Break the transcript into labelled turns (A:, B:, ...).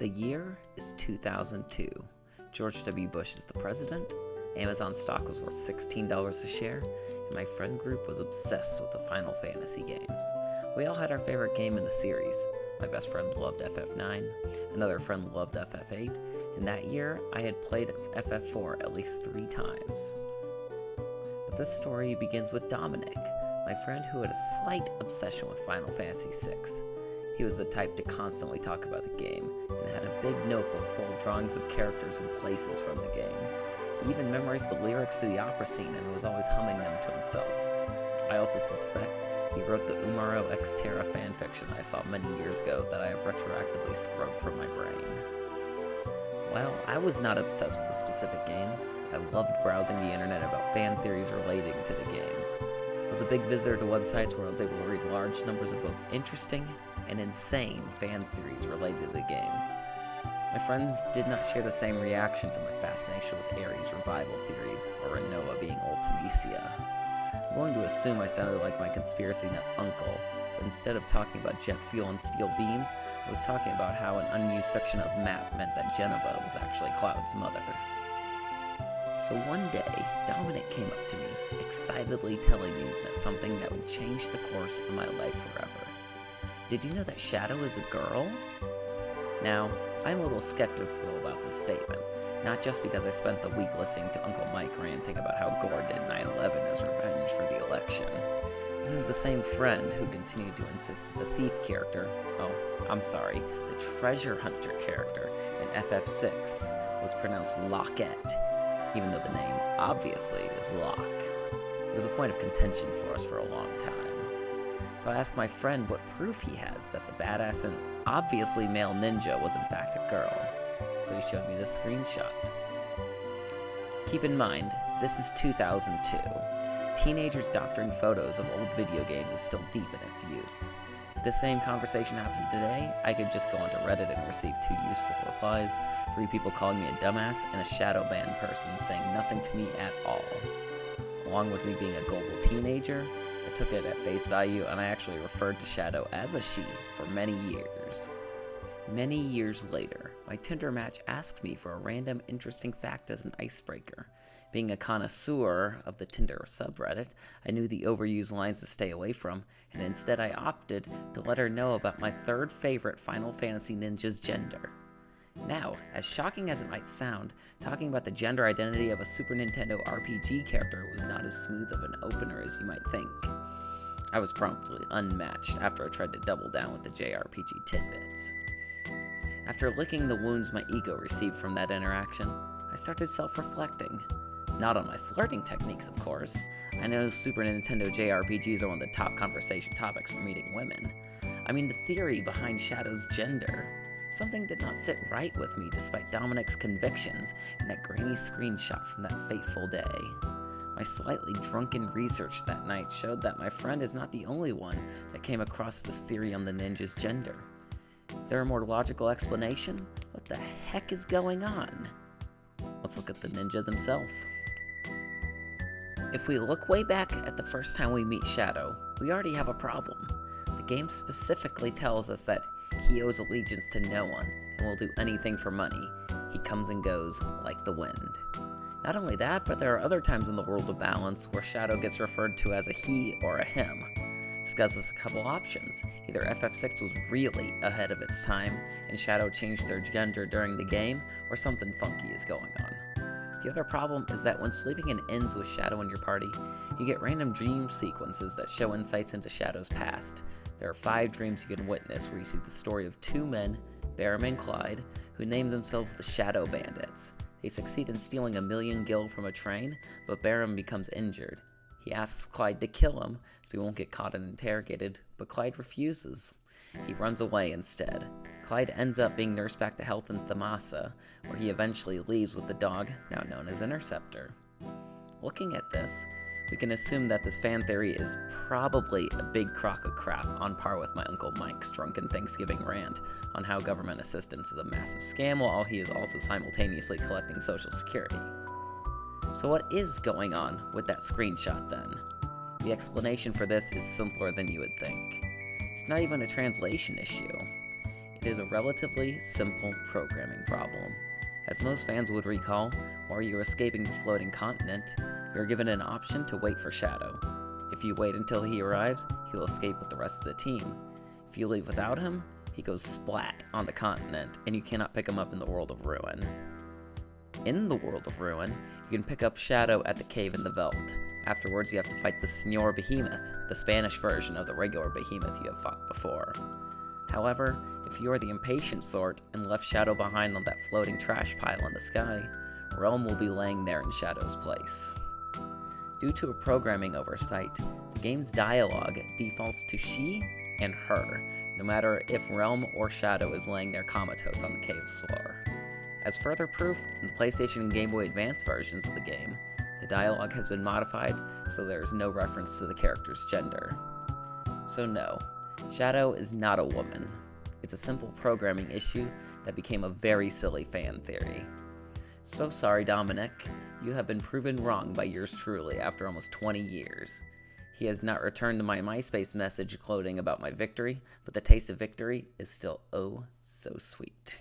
A: The year is 2002. George W. Bush is the president, Amazon stock was worth $16 a share, and my friend group was obsessed with the Final Fantasy games. We all had our favorite game in the series. My best friend loved FF9, another friend loved FF8, and that year I had played FF4 at least 3 times. But this story begins with Dominic, my friend who had a slight obsession with Final Fantasy VI. He was the type to constantly talk about the game, and had a big notebook full of drawings of characters and places from the game. He even memorized the lyrics to the opera scene and was always humming them to himself. I also suspect he wrote the Umaro X Terra fanfiction I saw many years ago that I have retroactively scrubbed from my brain. While I was not obsessed with a specific game, I loved browsing the internet about fan theories relating to the games. I was a big visitor to websites where I was able to read large numbers of both interesting and insane fan theories related to the games. My friends did not share the same reaction to my fascination with Ares revival theories or Renoa being Ultimecia. I'm willing to assume I sounded like my conspiracy nut uncle, but instead of talking about jet fuel and steel beams, I was talking about how an unused section of map meant that Geneva was actually Cloud's mother. So one day, Dominic came up to me, excitedly telling me that something that would change the course of my life forever. Did you know that Shadow is a girl? Now, I'm a little skeptical about this statement, not just because I spent the week listening to Uncle Mike ranting about how Gore did 9/11 as revenge for the election. This is the same friend who continued to insist that the thief character, the treasure hunter character in FF6 was pronounced Lockette, even though the name obviously is Locke. It was a point of contention for us for a long time. So I asked my friend what proof he has that the badass and obviously male ninja was in fact a girl. So he showed me this screenshot. Keep in mind, this is 2002. Teenagers doctoring photos of old video games is still deep in its youth. If the same conversation happened today, I could just go onto Reddit and receive 2 useful replies, 3 people calling me a dumbass, and a shadow banned person saying nothing to me at all. Along with me being a global teenager, I took it at face value, and I actually referred to Shadow as a she for many years. Many years later, my Tinder match asked me for a random interesting fact as an icebreaker. Being a connoisseur of the Tinder subreddit, I knew the overused lines to stay away from, and instead I opted to let her know about my 3rd favorite Final Fantasy ninja's gender. Now, as shocking as it might sound, talking about the gender identity of a Super Nintendo RPG character was not as smooth of an opener as you might think. I was promptly unmatched after I tried to double down with the JRPG tidbits. After licking the wounds my ego received from that interaction, I started self-reflecting. Not on my flirting techniques, of course. I know Super Nintendo JRPGs are one of the top conversation topics for meeting women. I mean the theory behind Shadow's gender. Something did not sit right with me despite Dominic's convictions in that grainy screenshot from that fateful day. My slightly drunken research that night showed that my friend is not the only one that came across this theory on the ninja's gender. Is there a more logical explanation? What the heck is going on? Let's look at the ninja themselves. If we look way back at the first time we meet Shadow, we already have a problem. The game specifically tells us that he owes allegiance to no one and will do anything for money. He comes and goes like the wind. Not only that, but there are other times in the world of balance where Shadow gets referred to as a he or a him. This gives us a couple options. Either FF6 was really ahead of its time and Shadow changed their gender during the game, or something funky is going on. The other problem is that when sleeping in ends with Shadow in your party, you get random dream sequences that show insights into Shadow's past. There are 5 dreams you can witness where you see the story of 2 men, Barum and Clyde, who name themselves the Shadow Bandits. They succeed in stealing 1 million gil from a train, but Barum becomes injured. He asks Clyde to kill him so he won't get caught and interrogated, but Clyde refuses. He runs away instead. Clyde ends up being nursed back to health in Thamasa, where he eventually leaves with the dog, now known as Interceptor. Looking at this, we can assume that this fan theory is probably a big crock of crap on par with my Uncle Mike's drunken Thanksgiving rant on how government assistance is a massive scam while he is also simultaneously collecting Social Security. So what is going on with that screenshot then? The explanation for this is simpler than you would think. It's not even a translation issue. It is a relatively simple programming problem. As most fans would recall, while you're escaping the floating continent, you're given an option to wait for Shadow. If you wait until he arrives, he'll escape with the rest of the team. If you leave without him, he goes splat on the continent, and you cannot pick him up in the World of Ruin. In the World of Ruin, you can pick up Shadow at the Cave in the Veldt. Afterwards, you have to fight the Señor Behemoth, the Spanish version of the regular Behemoth you have fought before. However, if you are the impatient sort and left Shadow behind on that floating trash pile in the sky, Realm will be laying there in Shadow's place. Due to a programming oversight, the game's dialogue defaults to she and her, no matter if Realm or Shadow is laying there comatose on the cave's floor. As further proof, in the PlayStation and Game Boy Advance versions of the game, the dialogue has been modified so there is no reference to the character's gender. So no, Shadow is not a woman. It's a simple programming issue that became a very silly fan theory. So sorry, Dominic, you have been proven wrong by yours truly after almost 20 years. He has not returned to my MySpace message gloating about my victory, but the taste of victory is still oh so sweet.